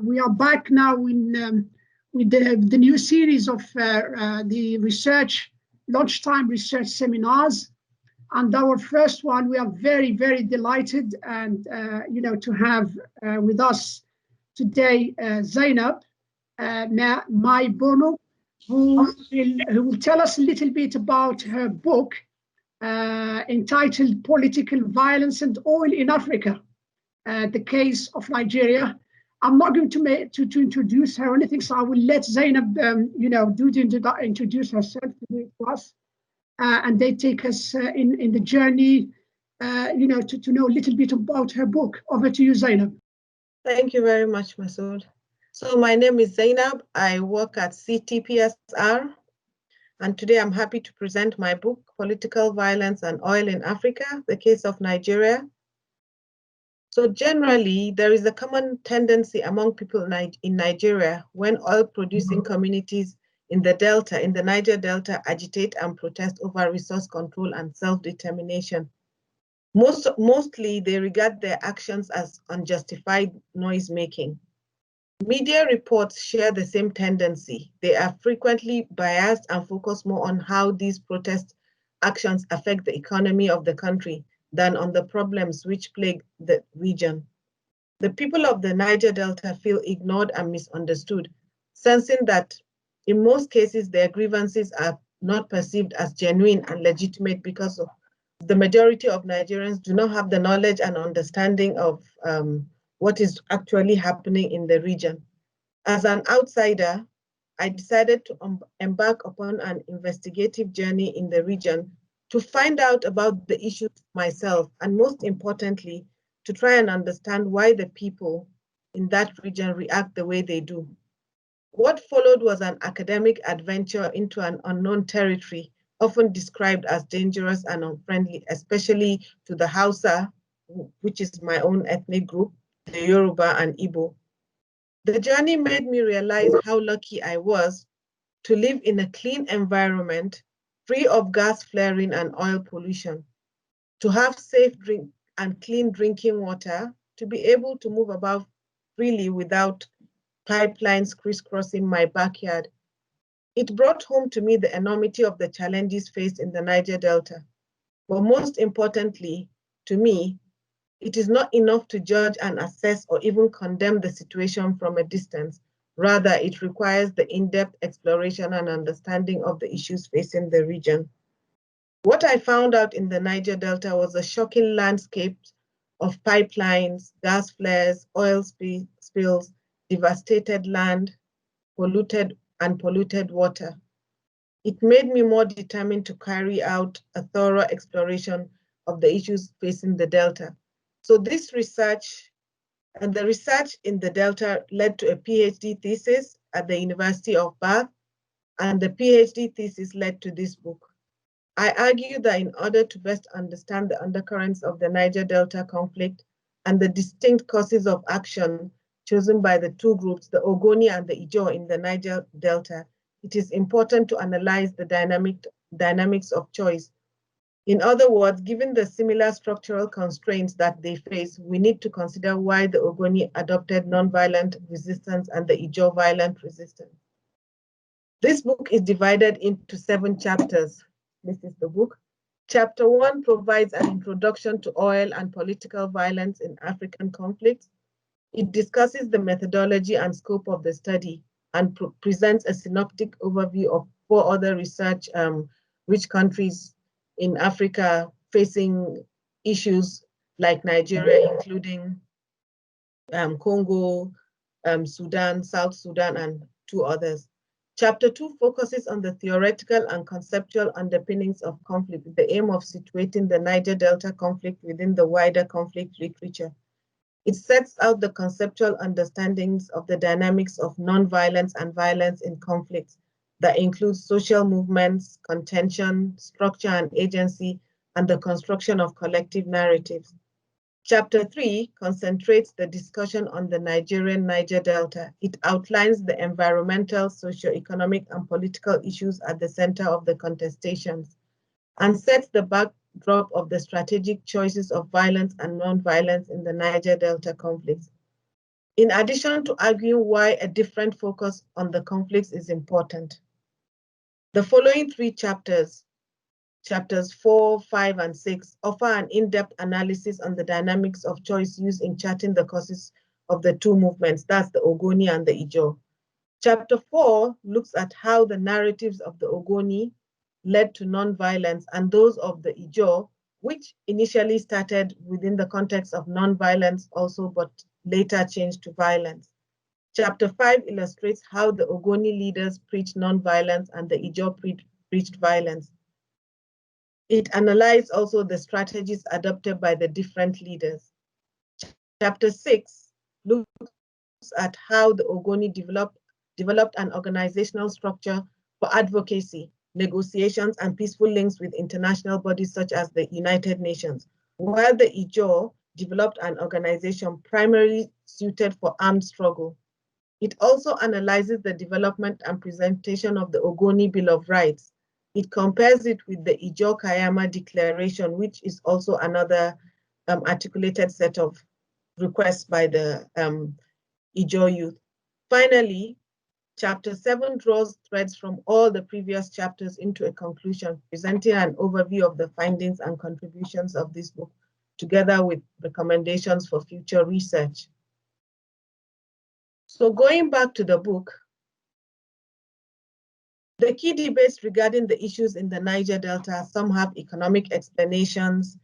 we are back now with the new series of the lunchtime research seminars. And our first one, we are very, very delighted and to have with us today Zainab Mai-Bornu, who will tell us a little bit about her book entitled Political Violence and Oil in Africa, the Case of Nigeria. I'm not going to introduce her or anything, so I will let Zainab introduce herself to us, and they take us in the journey, to know a little bit about her book. Over to you, Zainab. Thank you very much, Messaoud. So my name is Zainab. I work at CTPSR, and today I'm happy to present my book, Political Violence and Oil in Africa, the Case of Nigeria. So generally, there is a common tendency among people in Nigeria when oil-producing communities in the Niger Delta, agitate and protest over resource control and self-determination. Mostly, they regard their actions as unjustified noise-making. Media reports share the same tendency. They are frequently biased and focus more on how these protest actions affect the economy of the country than on the problems which plague the region. The people of the Niger Delta feel ignored and misunderstood, sensing that in most cases their grievances are not perceived as genuine and legitimate because of the majority of Nigerians do not have the knowledge and understanding of what is actually happening in the region. As an outsider, I decided to embark upon an investigative journey in the region to find out about the issues myself, and most importantly, to try and understand why the people in that region react the way they do. What followed was an academic adventure into an unknown territory, often described as dangerous and unfriendly, especially to the Hausa, which is my own ethnic group, the Yoruba and Igbo. The journey made me realize how lucky I was to live in a clean environment, free of gas flaring and oil pollution, to have safe and clean drinking water, to be able to move about freely without pipelines crisscrossing my backyard. It brought home to me the enormity of the challenges faced in the Niger Delta. But most importantly, to me, it is not enough to judge and assess or even condemn the situation from a distance. Rather, it requires the in-depth exploration and understanding of the issues facing the region. What I found out in the Niger Delta was a shocking landscape of pipelines, gas flares, oil spills, devastated land, polluted water. It made me more determined to carry out a thorough exploration of the issues facing the Delta. So this research, and the research in the Delta led to a PhD thesis at the University of Bath, and the PhD thesis led to this book. I argue that in order to best understand the undercurrents of the Niger Delta conflict and the distinct courses of action chosen by the two groups, the Ogoni and the Ijaw in the Niger Delta, it is important to analyze the dynamics of choice. In other words, given the similar structural constraints that they face, we need to consider why the Ogoni adopted nonviolent resistance and the Ijaw violent resistance. This book is divided into 7 chapters. This is the book. Chapter 1 provides an introduction to oil and political violence in African conflicts. It discusses the methodology and scope of the study and presents a synoptic overview of 4 other research-rich countries in Africa facing issues like Nigeria, including Congo, Sudan, South Sudan, and 2 others. Chapter 2 focuses on the theoretical and conceptual underpinnings of conflict with the aim of situating the Niger Delta conflict within the wider conflict literature. It sets out the conceptual understandings of the dynamics of nonviolence and violence in conflicts that includes social movements, contention, structure and agency, and the construction of collective narratives. Chapter 3 concentrates the discussion on the Nigerian Niger Delta. It outlines the environmental, socio-economic, and political issues at the center of the contestations and sets the backdrop of the strategic choices of violence and non-violence in the Niger Delta conflicts. in addition to arguing why a different focus on the conflicts is important. The following three chapters, chapters 4, 5, and 6, offer an in-depth analysis on the dynamics of choice used in charting the causes of the two movements, that's the Ogoni and the Ijaw. Chapter 4 looks at how the narratives of the Ogoni led to non-violence and those of the Ijaw, which initially started within the context of non-violence also, but later changed to violence. Chapter 5 illustrates how the Ogoni leaders preached non-violence and the Ijaw preached violence. It analyzed also the strategies adopted by the different leaders. Chapter 6 looks at how the Ogoni developed an organizational structure for advocacy, negotiations, and peaceful links with international bodies such as the United Nations, while the Ijaw developed an organization primarily suited for armed struggle. It also analyzes the development and presentation of the Ogoni Bill of Rights. It compares it with the Ijaw Kayama Declaration, which is also another articulated set of requests by the Ijaw youth. Finally, Chapter 7 draws threads from all the previous chapters into a conclusion, presenting an overview of the findings and contributions of this book, together with recommendations for future research. So going back to the book, the key debates regarding the issues in the Niger Delta, some have economic explanations.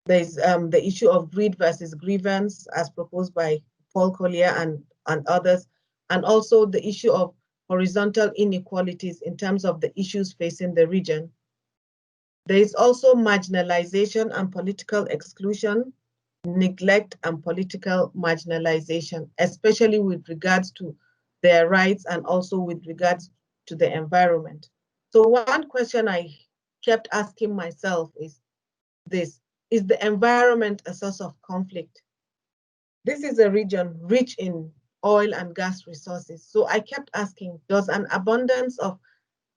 There's the issue of greed versus grievance as proposed by Paul Collier and others, and also the issue of horizontal inequalities in terms of the issues facing the region. There is also marginalization and political exclusion, neglect and political marginalization, especially with regards to their rights and also with regards to the environment. So one question I kept asking myself is this: is the environment a source of conflict? This is a region rich in oil and gas resources. So I kept asking, does an abundance of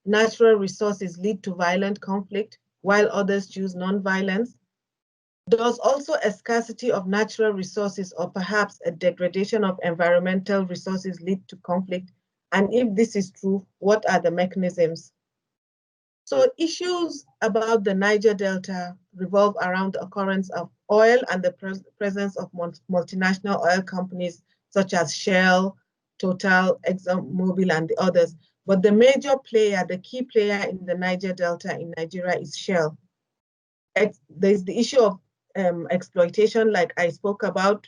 natural resources lead to violent conflict while others choose non-violence? Does also a scarcity of natural resources or perhaps a degradation of environmental resources lead to conflict? And if this is true, what are the mechanisms? So issues about the Niger Delta revolve around the occurrence of oil and the presence of multinational oil companies such as Shell, Total, ExxonMobil, and the others. But the major player, the key player in the Niger Delta in Nigeria is Shell. There's the issue of exploitation, like I spoke about.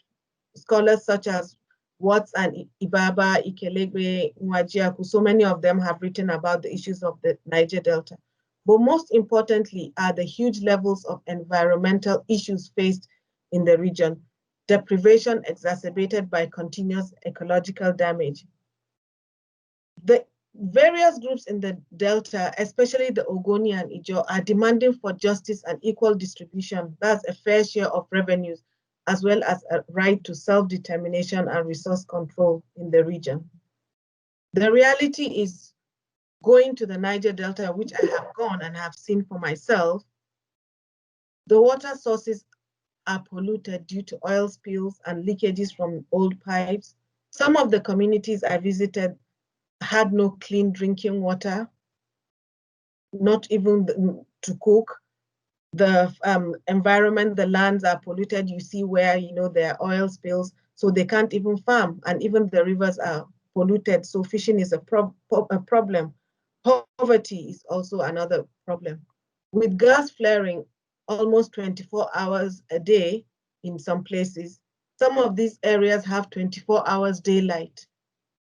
Scholars such as Watts and Ibaba, Ikelegbe, Nwajiaku, so many of them have written about the issues of the Niger Delta. But most importantly are the huge levels of environmental issues faced in the region, deprivation exacerbated by continuous ecological damage. The various groups in the Delta, especially the Ogoni and Ijaw, are demanding for justice and equal distribution, that's a fair share of revenues, as well as a right to self-determination and resource control in the region. The reality is, going to the Niger Delta, which I have gone and have seen for myself, the water sources are polluted due to oil spills and leakages from old pipes. Some of the communities I visited had no clean drinking water, not even to cook. The environment, the lands are polluted. You see where there are oil spills, so they can't even farm, and even the rivers are polluted. So fishing is a problem. Poverty is also another problem. With gas flaring almost 24 hours a day in some places, some of these areas have 24 hours daylight.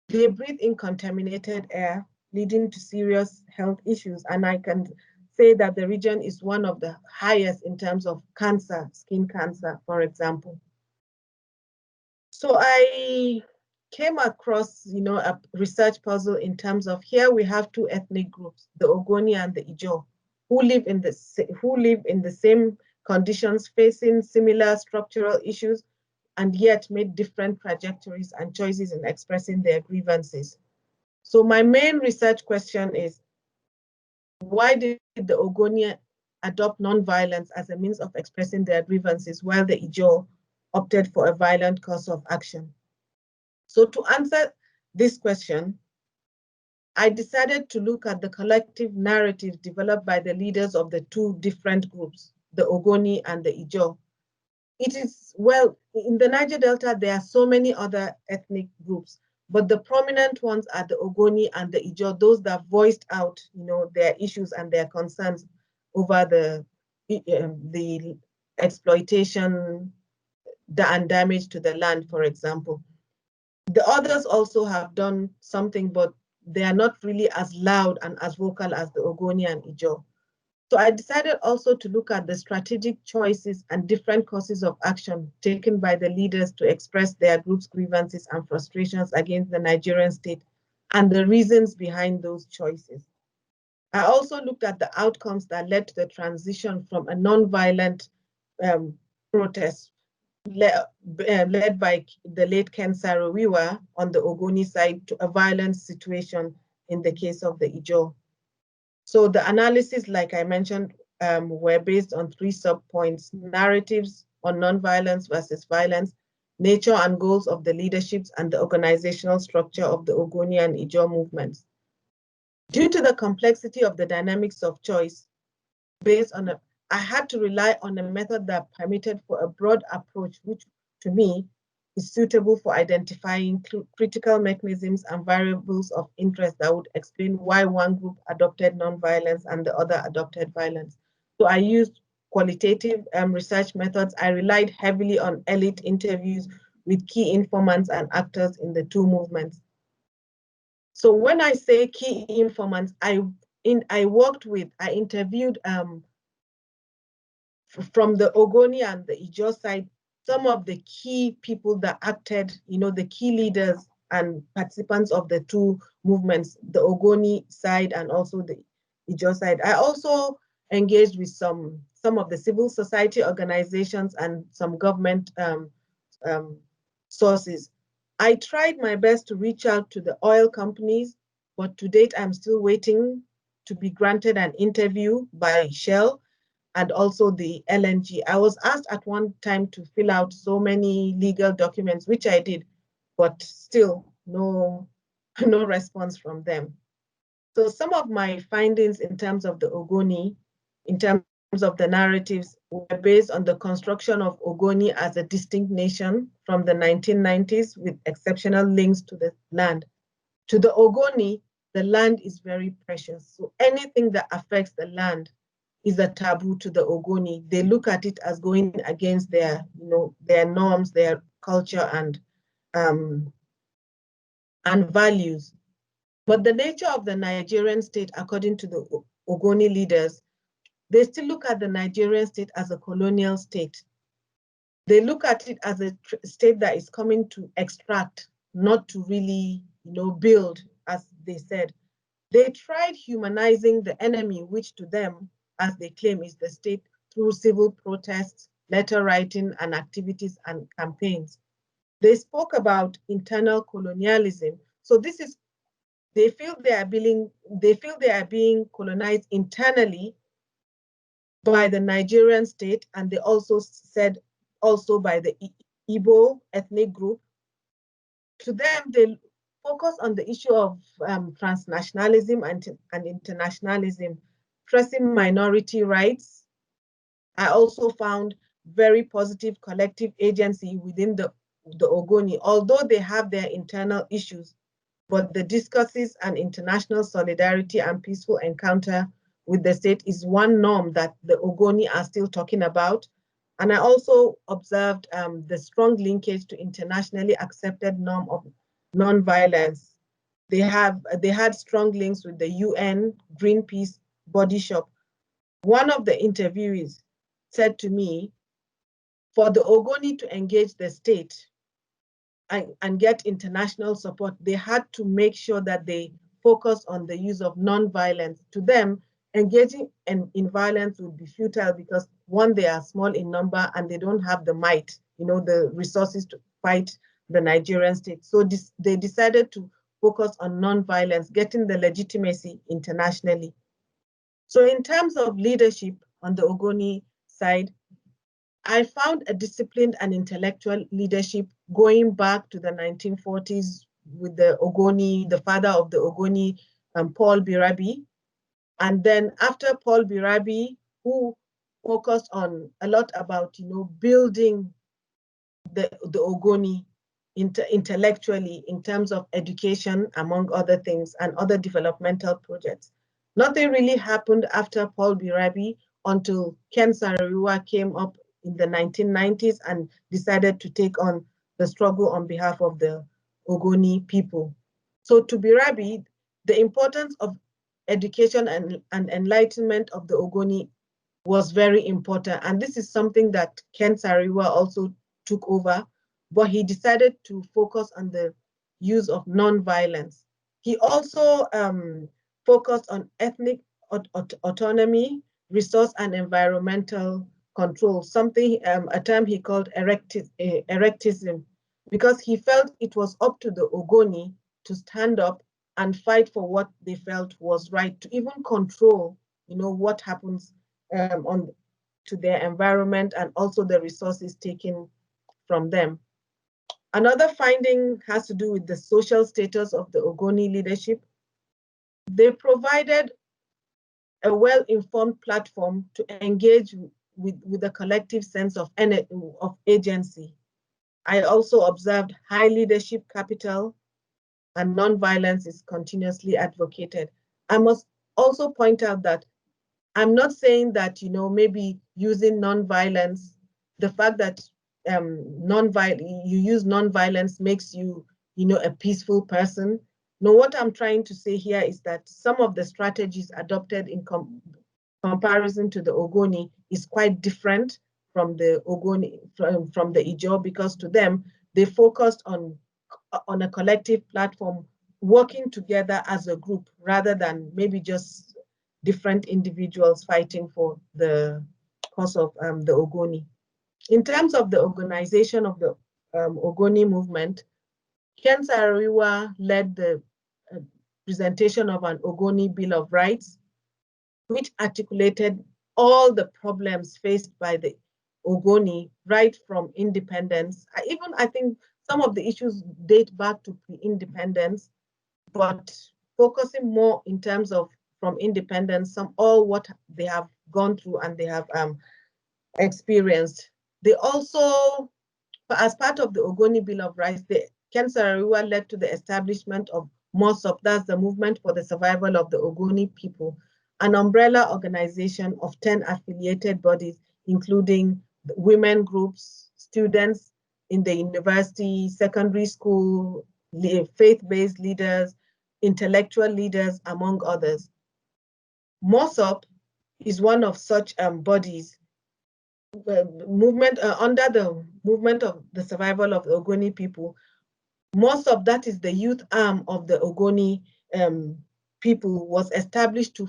They breathe in contaminated air, leading to serious health issues. And I can say that the region is one of the highest in terms of cancer, skin cancer, for example. So I came across, a research puzzle in terms of, here we have two ethnic groups, the Ogoni and the Ijaw, who live in the same conditions, facing similar structural issues, and yet made different trajectories and choices in expressing their grievances. So my main research question is, why did the Ogoni adopt non-violence as a means of expressing their grievances while the Ijaw opted for a violent course of action? So to answer this question, I decided to look at the collective narrative developed by the leaders of the two different groups, the Ogoni and the Ijaw. It is, well, in the Niger Delta, there are so many other ethnic groups, but the prominent ones are the Ogoni and the Ijaw, those that voiced out, their issues and their concerns over the exploitation and damage to the land, for example. The others also have done something, but they are not really as loud and as vocal as the Ogoni and Ijaw. So I decided also to look at the strategic choices and different courses of action taken by the leaders to express their group's grievances and frustrations against the Nigerian state and the reasons behind those choices. I also looked at the outcomes that led to the transition from a non-violent protest led by the late Ken Saro-Wiwa on the Ogoni side to a violent situation in the case of the Ijaw. So the analysis, like I mentioned, were based on 3 sub-points: narratives on non-violence versus violence, nature and goals of the leaderships, and the organizational structure of the Ogoni and Ijaw movements. Due to the complexity of the dynamics of choice, I had to rely on a method that permitted for a broad approach, which to me is suitable for identifying critical mechanisms and variables of interest that would explain why one group adopted non-violence and the other adopted violence. So I used qualitative research methods. I relied heavily on elite interviews with key informants and actors in the two movements. So when I say key informants, I interviewed from the Ogoni and the Ijaw side, some of the key people that acted, the key leaders and participants of the two movements, the Ogoni side and also the Ijaw side. I also engaged with some of the civil society organizations and some government sources. I tried my best to reach out to the oil companies, but to date, I'm still waiting to be granted an interview by Shell and also the LNG. I was asked at one time to fill out so many legal documents, which I did, but still no response from them. So some of my findings in terms of the Ogoni, in terms of the narratives, were based on the construction of Ogoni as a distinct nation from the 1990s with exceptional links to the land. To the Ogoni, the land is very precious. So anything that affects the land is a taboo to the Ogoni. They look at it as going against their norms, their culture and values. But the nature of the Nigerian state, according to the Ogoni leaders, they still look at the Nigerian state as a colonial state. They look at it as a state that is coming to extract, not to really, build, as they said. They tried humanizing the enemy, which to them, as they claim, is the state, through civil protests, letter writing, and activities and campaigns. They spoke about internal colonialism. So this is, they feel they are being colonized internally by the Nigerian state, and they also said by the Igbo ethnic group. To them, they focus on the issue of transnationalism and internationalism, pressing minority rights. I also found very positive collective agency within the Ogoni, although they have their internal issues, but the discourses and international solidarity and peaceful encounter with the state is one norm that the Ogoni are still talking about. And I also observed the strong linkage to internationally accepted norm of non-violence. They had strong links with the UN, Greenpeace, Body Shop. One of the interviewees said to me, for the Ogoni to engage the state and get international support, they had to make sure that they focus on the use of non-violence. To them, engaging in violence would be futile because, one, they are small in number and they don't have the might, the resources to fight the Nigerian state. So they decided to focus on non-violence, getting the legitimacy internationally. So in terms of leadership on the Ogoni side, I found a disciplined and intellectual leadership going back to the 1940s with the Ogoni, the father of the Ogoni, Paul Birabi. And then after Paul Birabi, who focused on a lot about, building the Ogoni intellectually in terms of education, among other things, and other developmental projects. Nothing really happened after Paul Birabi until Ken Saro-Wiwa came up in the 1990s and decided to take on the struggle on behalf of the Ogoni people. So to Birabi, the importance of education and enlightenment of the Ogoni was very important. And this is something that Ken Saro-Wiwa also took over, but he decided to focus on the use of non-violence. He also focused on ethnic autonomy, resource and environmental control, something, a term he called erectism, because he felt it was up to the Ogoni to stand up and fight for what they felt was right, to even control, what happens to their environment and also the resources taken from them. Another finding has to do with the social status of the Ogoni leadership. They provided a well-informed platform to engage with a collective sense of agency. I also observed high leadership capital and non-violence is continuously advocated. I must also point out that I'm not saying that, maybe using non-violence, the fact that you use non-violence makes you, a peaceful person. No, what I'm trying to say here is that some of the strategies adopted in comparison to the Ogoni is quite different from the Ogoni, from the Ijaw, because to them, they focused on a collective platform, working together as a group rather than maybe just different individuals fighting for the cause of the Ogoni. In terms of the organization of the Ogoni movement, Ken Saro-Wiwa led the presentation of an Ogoni Bill of Rights, which articulated all the problems faced by the Ogoni right from independence. I think some of the issues date back to pre-independence, but focusing more in terms of from independence, all what they have gone through and they have experienced. They also, as part of the Ogoni Bill of Rights, Ken Saro-Wiwa led to the establishment of MOSOP, that's the Movement for the Survival of the Ogoni People, an umbrella organization of 10 affiliated bodies, including women groups, students in the university, secondary school, faith-based leaders, intellectual leaders, among others. MOSOP is one of such bodies, under the Movement of the Survival of the Ogoni People. MOSOP, that is the youth arm of the Ogoni people, was established to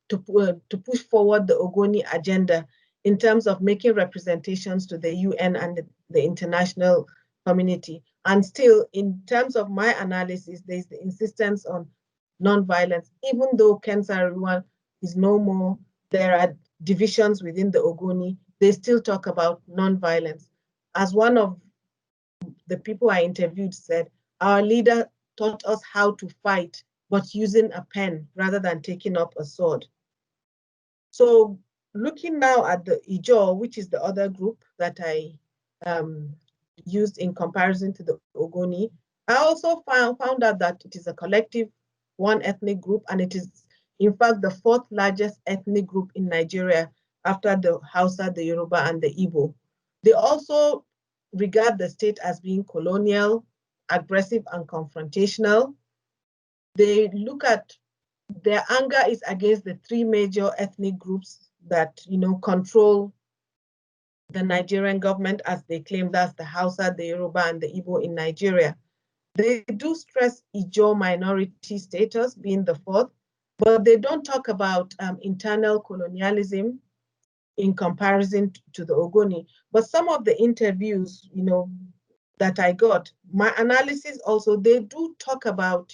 push forward the Ogoni agenda in terms of making representations to the UN and the international community. And still, in terms of my analysis, there's the insistence on non-violence. Even though Ken Saro-Wiwa is no more, there are divisions within the Ogoni, they still talk about non-violence. As one of the people I interviewed said, our leader taught us how to fight, but using a pen rather than taking up a sword. So looking now at the Ijaw, which is the other group that I used in comparison to the Ogoni, I also found out that it is a collective one ethnic group, and it is in fact the fourth largest ethnic group in Nigeria after the Hausa, the Yoruba, and the Igbo. They also regard the state as being colonial, aggressive, and confrontational. They look at their anger is against the three major ethnic groups that control the Nigerian government, as they claim, that's the Hausa, the Yoruba, and the Igbo in Nigeria. They do stress Ijaw minority status being the fourth, but they don't talk about internal colonialism in comparison to the Ogoni. But some of the interviews, that I got, my analysis also, they do talk about,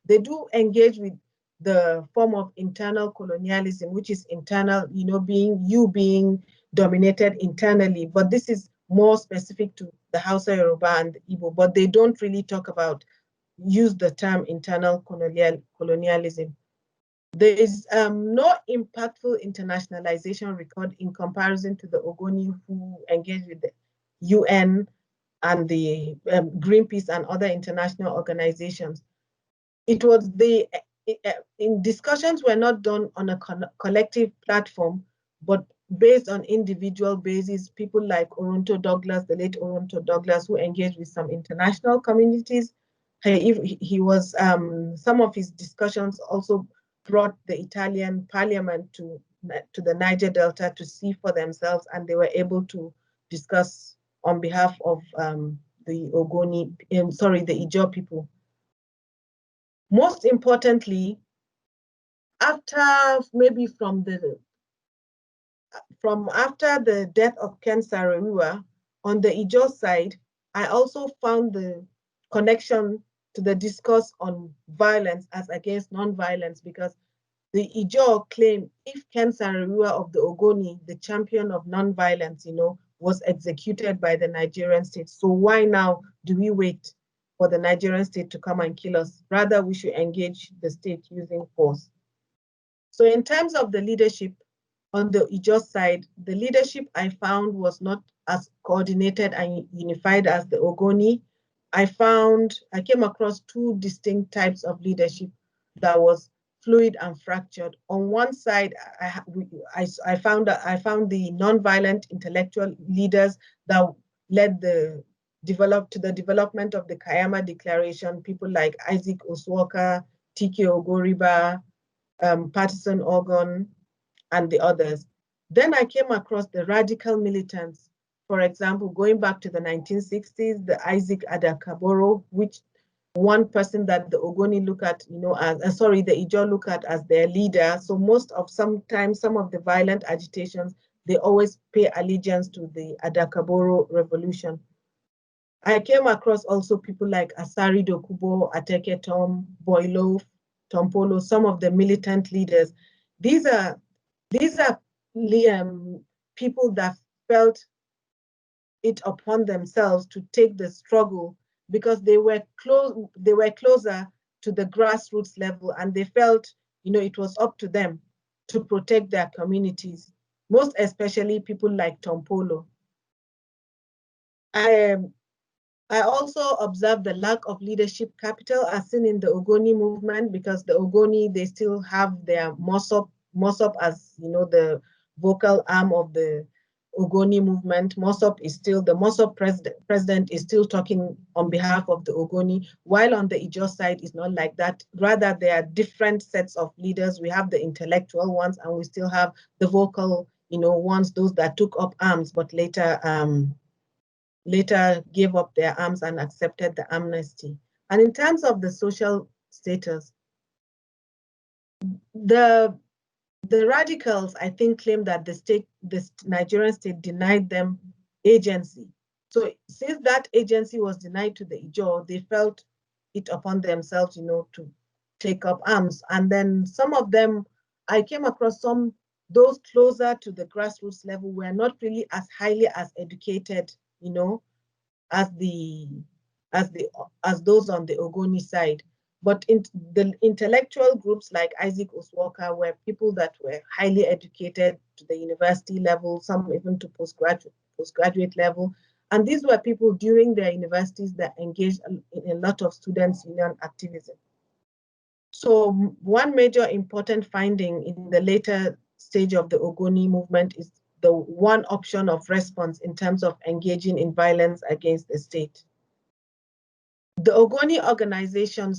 they do engage with the form of internal colonialism, which is internal, being dominated internally, but this is more specific to the Hausa, Yoruba, and the Igbo, but they don't really talk about, use the term internal colonialism. There is no impactful internationalization record in comparison to the Ogoni who engaged with the UN and the Greenpeace and other international organizations. It was in discussions were not done on a collective platform, but based on individual basis, people like Oronto Douglas, the late Oronto Douglas, who engaged with some international communities. He was, some of his discussions also brought the Italian parliament to the Niger Delta to see for themselves, and they were able to discuss on behalf of the Ogoni, the Ijaw people. Most importantly, after maybe after the death of Ken Saro-Wiwa, on the Ijaw side, I also found the connection to the discourse on violence as against non-violence, because the Ijaw claim if Ken Saro-Wiwa of the Ogoni, the champion of non-violence, was executed by the Nigerian state, so why now do we wait for the Nigerian state to come and kill us? Rather, we should engage the state using force. So in terms of the leadership, on the Ijaw side, the leadership I found was not as coordinated and unified as the Ogoni. I came across two distinct types of leadership that was fluid and fractured. On one side, I found the non-violent intellectual leaders that led to the development of the Kayama Declaration, people like Isaac Oswaka, T.K. Ogoriba, Patterson Ogoni, and the others. Then I came across the radical militants. For example, going back to the 1960s, the Isaac Adakaboro, which one person that the Ogoni look at, the Ijaw look at as their leader. So sometimes some of the violent agitations, they always pay allegiance to the Adakaboro revolution. I came across also people like Asari Dokubo, Ateke Tom, Boilo, Tompolo, some of the militant leaders. These are people that felt it upon themselves to take the struggle because they were closer to the grassroots level, and they felt it was up to them to protect their communities, most especially people like Tompolo. I also observed the lack of leadership capital as seen in the Ogoni movement, because the Ogoni, they still have their Mosop as the vocal arm of the Ogoni movement. The Mosop president is still talking on behalf of the Ogoni, while on the Ijaw side is not like that. Rather, there are different sets of leaders. We have the intellectual ones, and we still have the vocal, ones, those that took up arms, but later gave up their arms and accepted the amnesty. And in terms of the social status, the radicals, I think, claim that the Nigerian state denied them agency. So since that agency was denied to the Ijaw, they felt it upon themselves, to take up arms. And then some of them, I came across those closer to the grassroots level were not really as highly as educated, as those on the Ogoni side. But the intellectual groups like Isaac Oswaka were people that were highly educated to the university level, some even to postgraduate level. And these were people during their universities that engaged in a lot of students' union activism. So one major important finding in the later stage of the Ogoni movement is the one option of response in terms of engaging in violence against the state. The Ogoni organization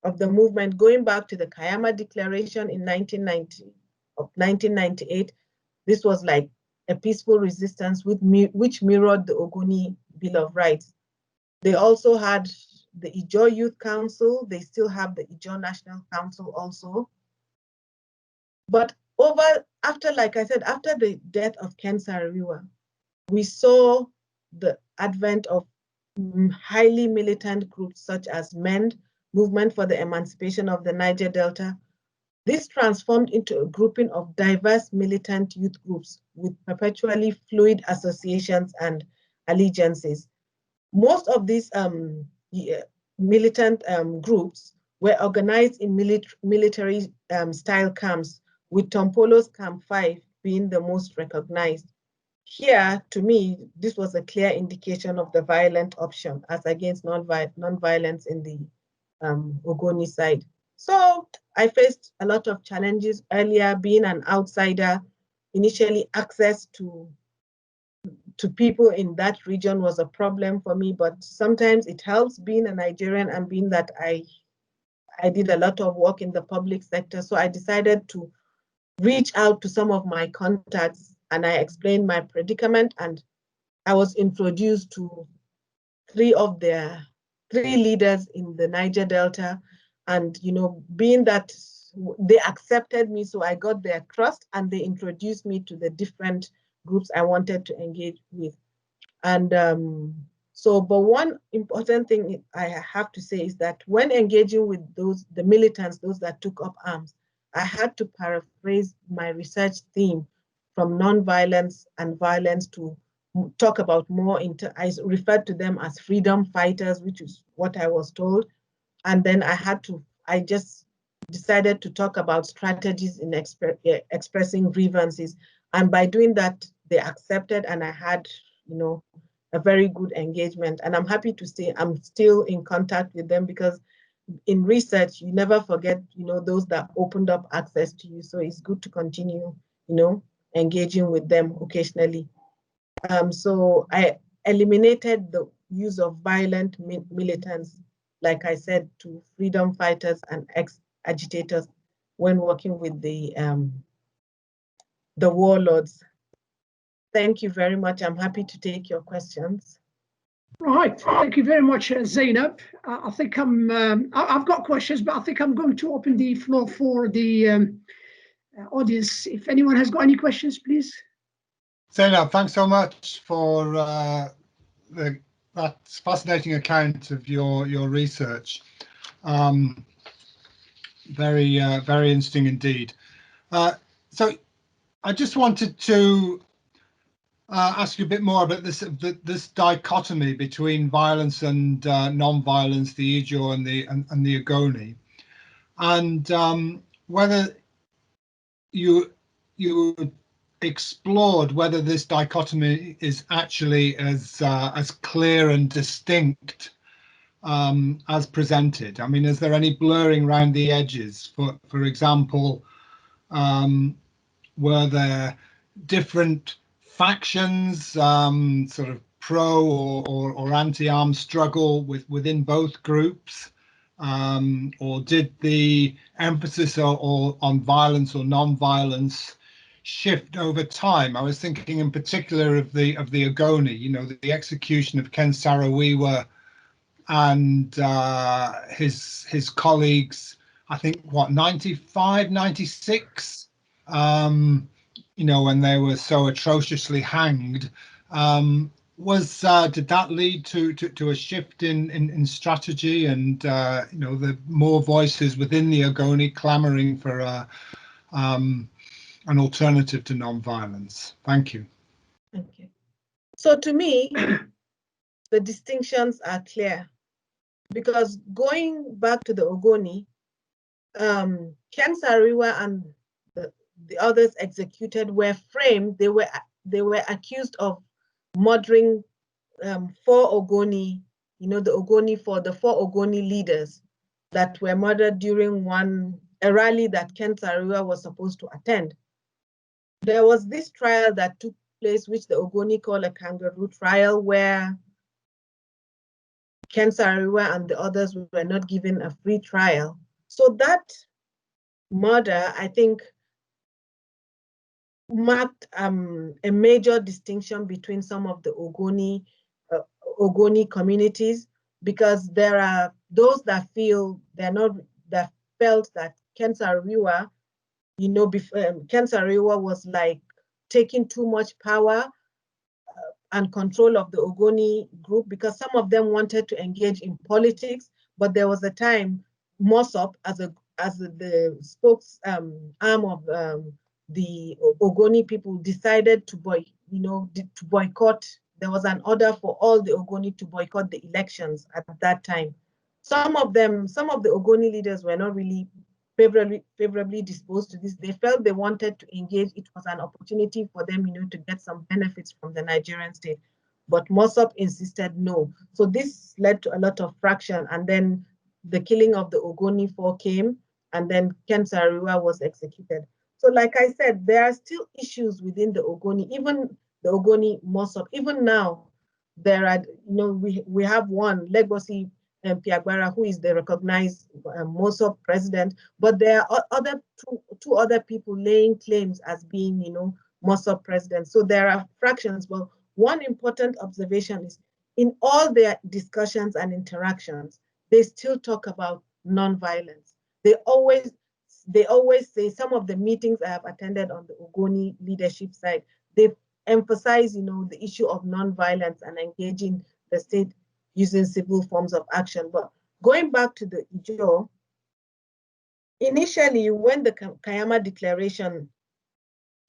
of the movement, going back to the Kayama Declaration in 1998, this was like a peaceful resistance which mirrored the Ogoni Bill of Rights. They also had the Ijaw Youth Council. They still have the Ijaw National Council also. But after the death of Ken Saro-Wiwa, we saw the advent of highly militant groups such as MEND, Movement for the Emancipation of the Niger Delta, This transformed into a grouping of diverse militant youth groups with perpetually fluid associations and allegiances. Most of these militant groups were organized in military style camps, with Tompolo's Camp 5 being the most recognized. Here, to me, this was a clear indication of the violent option as against non-violence in the Ogoni side. So I faced a lot of challenges earlier, being an outsider. Initially, access to people in that region was a problem for me, but sometimes it helps being a Nigerian and being that I did a lot of work in the public sector. So I decided to reach out to some of my contacts and I explained my predicament, and I was introduced to three leaders in the Niger Delta. And, you know, being that they accepted me, so I got their trust and they introduced me to the different groups I wanted to engage with. And but one important thing I have to say is that when engaging with the militants, those that took up arms, I had to paraphrase my research theme from non-violence and violence to talk about more, I referred to them as freedom fighters, which is what I was told. And then I just decided to talk about strategies in expressing grievances. And by doing that, they accepted and I had, you know, a very good engagement. And I'm happy to say I'm still in contact with them, because in research, you never forget, you know, those that opened up access to you. So it's good to continue, you know, engaging with them occasionally. So I eliminated the use of violent militants, like I said, to freedom fighters and ex-agitators when working with the warlords. Thank you very much. I'm happy to take your questions. Right, thank you very much, Zainab. I think I've got questions, but I think I'm going to open the floor for the audience. If anyone has got any questions, please. Zainab, thanks so much for that fascinating account of your research. Very interesting indeed. So I just wanted to ask you a bit more about this dichotomy between violence and non-violence, the Ijaw and the Ogoni, and whether you explored whether this dichotomy is actually as clear and distinct as presented. I mean, is there any blurring around the edges? For example, were there different factions, sort of pro or anti-arms struggle within both groups, or did the emphasis on violence or non-violence shift over time? I was thinking in particular of the Ogoni, you know, the execution of Ken Saro-Wiwa and his colleagues, I think, what, 95, 96? You know, when they were so atrociously hanged. Did that lead to a shift in strategy and you know, the more voices within the Ogoni clamoring for an alternative to non-violence? Thank you. Thank you. So to me, the distinctions are clear, because going back to the Ogoni, Ken Saro-Wiwa and the others executed were framed. They were accused of murdering 4 Ogoni, you know, the Ogoni, for the 4 Ogoni leaders that were murdered during a rally that Ken Saro-Wiwa was supposed to attend. There was this trial that took place, which the Ogoni call a kangaroo trial, where Ken Saro-Wiwa and the others were not given a free trial. So that murder, I think, marked a major distinction between some of the Ogoni communities, because there are those that felt that Ken Saro-Wiwa, you know, Ken Saro-Wiwa was like taking too much power and control of the Ogoni group, because some of them wanted to engage in politics, but there was a time Mossop, as as the spokes arm of the Ogoni people, decided to boycott. There was an order for all the Ogoni to boycott the elections at that time. Some of the Ogoni leaders were not really favorably disposed to this. They felt they wanted to engage. It was an opportunity for them, to get some benefits from the Nigerian state. But Mossop insisted no. So this led to a lot of fraction, and then the killing of the Ogoni 4 came, and then Ken Saro-Wiwa was executed. So like I said, there are still issues within the Ogoni, even the Ogoni Mossop. Even now, there are, we have one, Legosi Piagbara, who is the recognized Mossop president, but there are two other people laying claims as being, Mossop president. So there are fractions. Well, one important observation is in all their discussions and interactions, they still talk about nonviolence. They always say, some of the meetings I have attended on the Ogoni leadership side, they emphasize, the issue of nonviolence and engaging the state using civil forms of action. But going back to the Ijaw, initially when the Kayama Declaration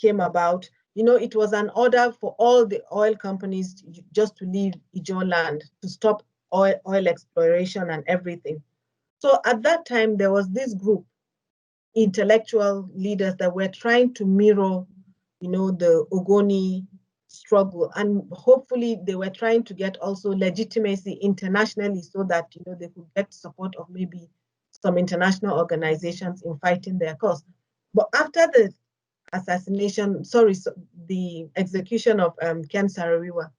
came about, it was an order for all the oil companies just to leave Ijaw land, to stop oil exploration and everything. So at that time, there was this group, intellectual leaders, that were trying to mirror, the Ogoni struggle, and hopefully they were trying to get also legitimacy internationally, so that they could get support of maybe some international organizations in fighting their cause. But after the the execution of Ken Saro-Wiwa,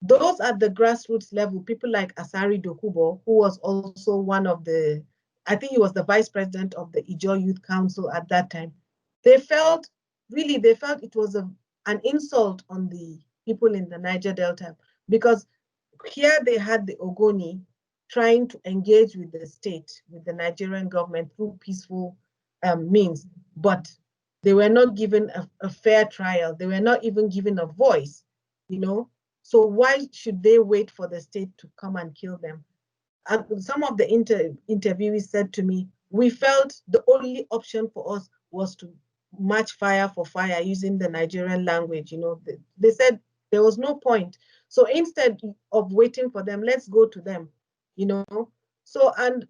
those at the grassroots level, people like Asari Dokubo, who was also one of the, I think he was the vice president of the Ijaw Youth Council at that time, they felt it was an insult on the people in the Niger Delta, because here they had the Ogoni trying to engage with the state, with the Nigerian government through peaceful means, but they were not given a fair trial. They were not even given a voice, So why should they wait for the state to come and kill them? And some of the interviewees said to me, we felt the only option for us was to match fire for fire using the Nigerian language. They said there was no point. So instead of waiting for them, let's go to them, So, and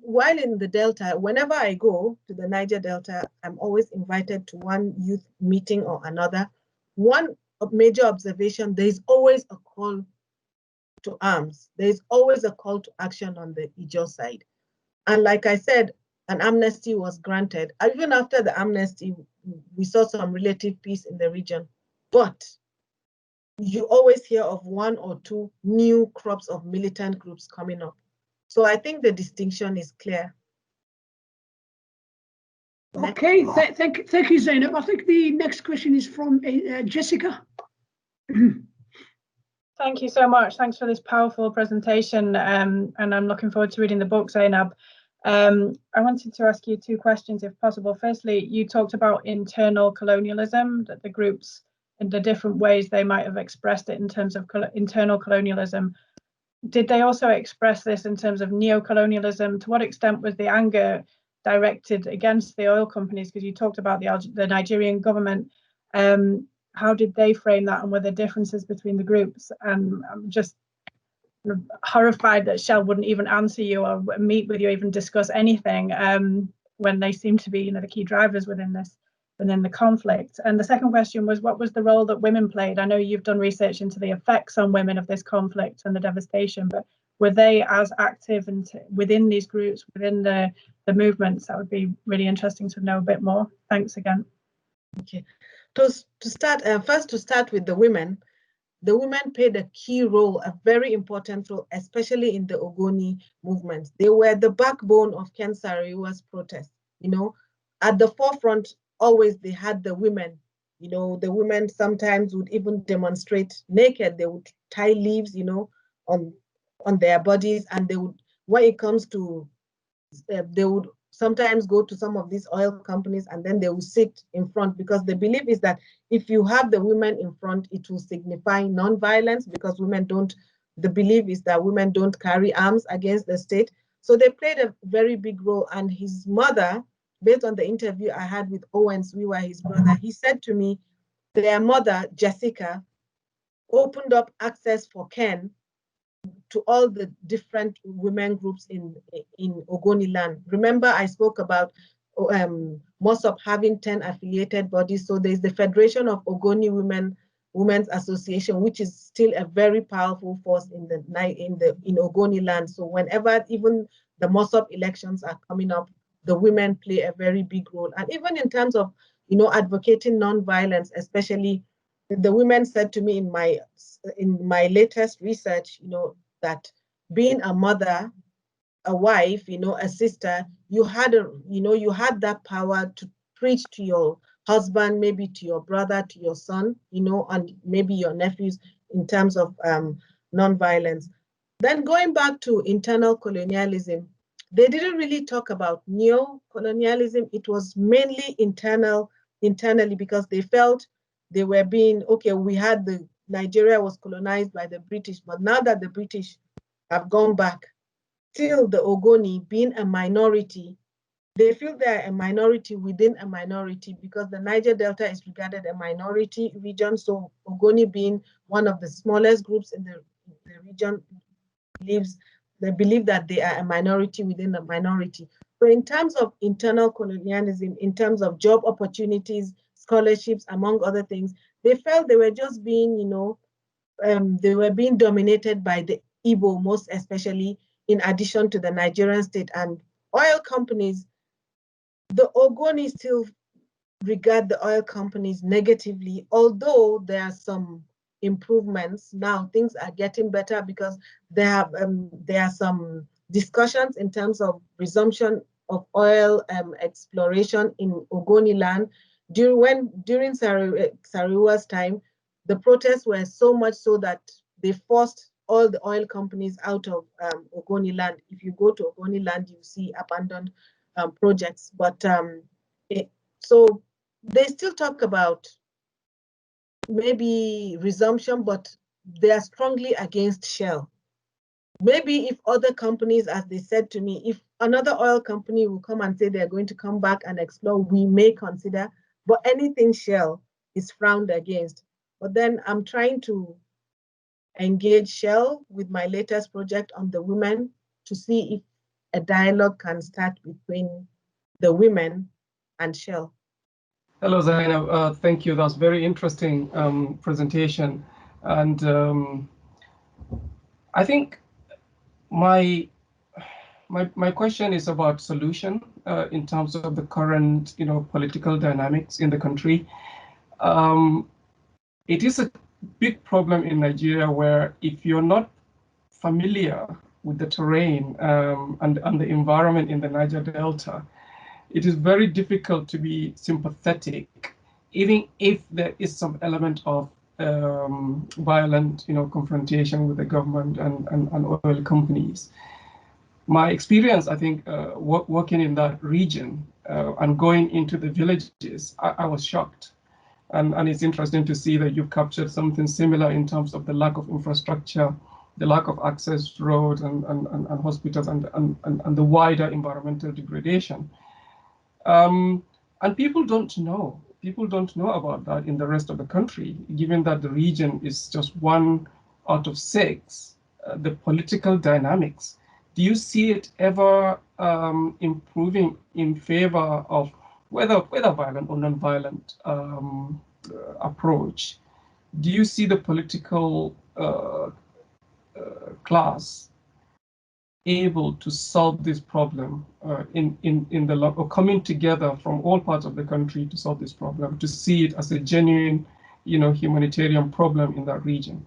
while in the Delta, whenever I go to the Niger Delta, I'm always invited to one youth meeting or another. One major observation, there is always a call to arms. There is always a call to action on the Ijaw side. And like I said, an amnesty was granted. Even after the amnesty, we saw some relative peace in the region. But you always hear of 1 or 2 new crops of militant groups coming up. So I think the distinction is clear. Okay, thank you, Zainab. I think the next question is from Jessica. Thank you so much. Thanks for this powerful presentation, and I'm looking forward to reading the book, Zainab. I wanted to ask you 2 questions, if possible. Firstly, you talked about internal colonialism, that the groups, in the different ways they might have expressed it in terms of internal colonialism. Did they also express this in terms of neo-colonialism? To what extent was the anger directed against the oil companies? Because you talked about the Nigerian government. How did they frame that, and were there differences between the groups? And I'm just horrified that Shell wouldn't even answer you or meet with you, even discuss anything, when they seem to be, the key drivers within the conflict. And the second question was, what was the role that women played? I know you've done research into the effects on women of this conflict and the devastation, but were they as active within these groups, within the movements? That would be really interesting to know a bit more. Thanks again. Okay. To start with the women played a key role, a very important role, especially in the Ogoni movement. They were the backbone of Ken Saro-Wiwa's protest. At the forefront, always they had the women. The women sometimes would even demonstrate naked. They would tie leaves, on their bodies, and they would, when it comes to, they would sometimes go to some of these oil companies, and then they will sit in front, because the belief is that if you have the women in front, it will signify non-violence, because the belief is that women don't carry arms against the state. So they played a very big role. And his mother, based on the interview I had with Owens, we were his brother, he said to me, their mother, Jessica, opened up access for Ken to all the different women groups in Ogoni land. Remember, I spoke about MOSOP having 10 affiliated bodies. So there's the Federation of Ogoni Women's Association, which is still a very powerful force in Ogoni land. So whenever even the MOSOP elections are coming up, the women play a very big role. And even in terms of, advocating non-violence, especially, the women said to me in my latest research, that being a mother, a wife, a sister, you had that power to preach to your husband, maybe to your brother, to your son, and maybe your nephews in terms of non-violence. Then going back to internal colonialism, they didn't really talk about neo-colonialism. It was mainly internally, because they felt they were being, Nigeria was colonized by the British, but now that the British have gone back, still the Ogoni being a minority, they feel they're a minority within a minority, because the Niger Delta is regarded a minority region. So Ogoni being one of the smallest groups in the region, they believe that they are a minority within a minority. So in terms of internal colonialism, in terms of job opportunities, scholarships, among other things, they felt they were just being, they were being dominated by the Igbo, most especially, in addition to the Nigerian state and oil companies. The Ogoni still regard the oil companies negatively, although there are some improvements. Now things are getting better, because there are some discussions in terms of resumption of oil exploration in Ogoni land. During Sariwa's time, the protests were so much so that they forced all the oil companies out of Ogoni land. If you go to Ogoni land, you see abandoned projects. But so they still talk about maybe resumption, but they are strongly against Shell. Maybe if other companies, as they said to me, if another oil company will come and say they're going to come back and explore, we may consider, but anything Shell is frowned against. But then I'm trying to engage Shell with my latest project on the women to see if a dialogue can start between the women and Shell. Hello, Zainab. Thank you. That's very interesting presentation. And I think my question is about solution in terms of the current, political dynamics in the country. It is a big problem in Nigeria where if you're not familiar with the terrain and the environment in the Niger Delta, it is very difficult to be sympathetic, even if there is some element of violent, confrontation with the government and oil companies. My experience, I think, working in that region and going into the villages, I was shocked. And it's interesting to see that you've captured something similar in terms of the lack of infrastructure, the lack of access to roads and hospitals and the wider environmental degradation. And people don't know. People don't know about that in the rest of the country, given that the region is just 1 out of 6. The political dynamics. Do you see it ever improving in favor of whether violent or non-violent approach? Do you see the political class able to solve this problem or coming together from all parts of the country to solve this problem, to see it as a genuine, humanitarian problem in that region?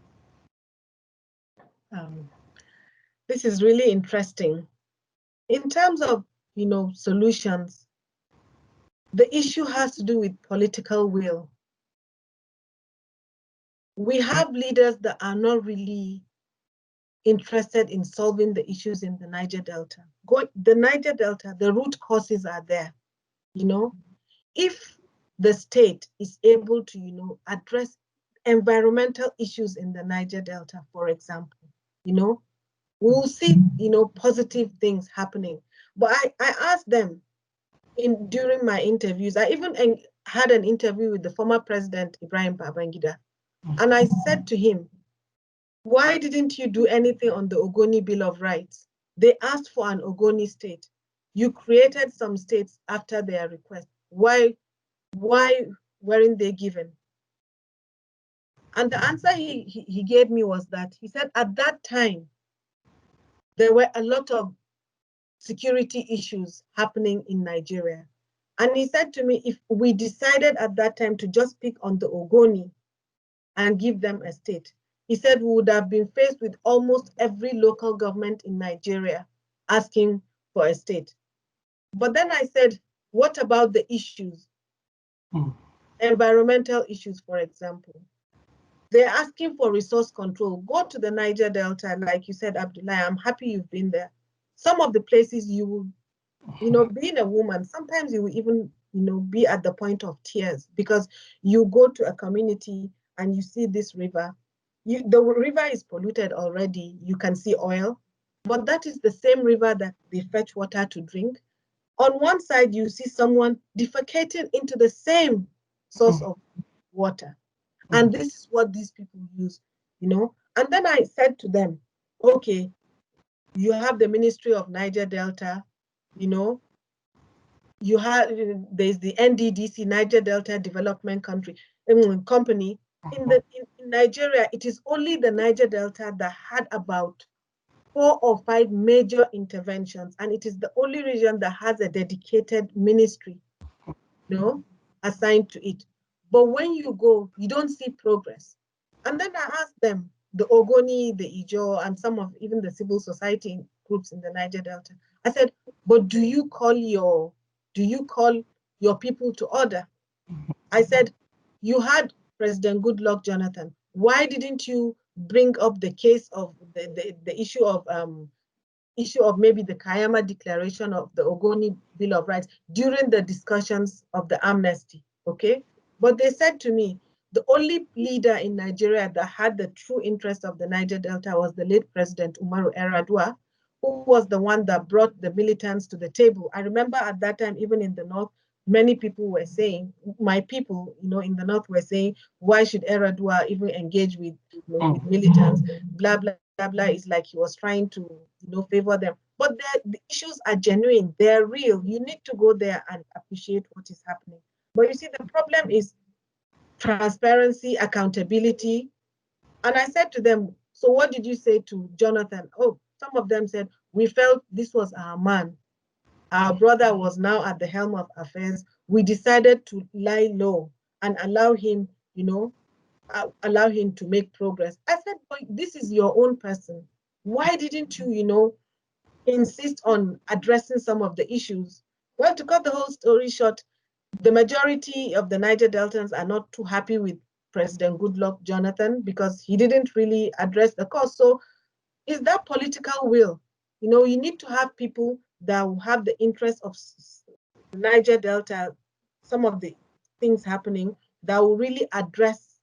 This is really interesting. In terms of, solutions, the issue has to do with political will. We have leaders that are not really interested in solving the issues in the Niger Delta. The Niger Delta, the root causes are there. If the state is able to, address environmental issues in the Niger Delta, for example, we will see, positive things happening. But I asked them during my interviews. I even had an interview with the former president, Ibrahim Babangida. And I said to him, why didn't you do anything on the Ogoni Bill of Rights? They asked for an Ogoni state. You created some states after their request. Why weren't they given? And the answer he gave me was that, he said at that time, there were a lot of security issues happening in Nigeria. And he said to me, if we decided at that time to just pick on the Ogoni and give them a state, he said we would have been faced with almost every local government in Nigeria asking for a state. But then I said, what about the issues? Environmental issues, for example. They're asking for resource control. Go to the Niger Delta, like you said, Abdullah, I'm happy you've been there. Some of the places you will, being a woman, sometimes you will even, be at the point of tears, because you go to a community and you see this river. The river is polluted already. You can see oil, but that is the same river that they fetch water to drink. On one side, you see someone defecating into the same source of water. And this is what these people use, And then I said to them, okay, you have the Ministry of Niger Delta, you have, there's the NDDC, Niger Delta Development Company. In Nigeria, it is only the Niger Delta that had about 4 or 5 major interventions, and it is the only region that has a dedicated ministry, assigned to it. But when you go, you don't see progress. And then I asked them, the Ogoni, the Ijo, and some of even the civil society groups in the Niger Delta, I said, but do you call your people to order? I said, you had President Goodluck Jonathan. Why didn't you bring up the case of the issue of maybe the Kayama Declaration of the Ogoni Bill of Rights during the discussions of the amnesty, okay? But they said to me, the only leader in Nigeria that had the true interest of the Niger Delta was the late President Umaru Yar'Adua, who was the one that brought the militants to the table. I remember at that time, even in the North, many people were saying, my people, in the North were saying, why should Yar'Adua even engage with, with militants? Blah, blah, blah, blah. It's like he was trying to, favor them. But the issues are genuine. They're real. You need to go there and appreciate what is happening. But you see, the problem is transparency, accountability. And I said to them, so what did you say to Jonathan? Oh, some of them said, we felt this was our man. Our brother was now at the helm of affairs. We decided to lie low and allow him, allow him to make progress. I said, but this is your own person. Why didn't you, insist on addressing some of the issues? Well, to cut the whole story short, the majority of the Niger Deltans are not too happy with President Goodluck Jonathan because he didn't really address the cause. So is that political will? You need to have people that will have the interest of Niger Delta, some of the things happening that will really address,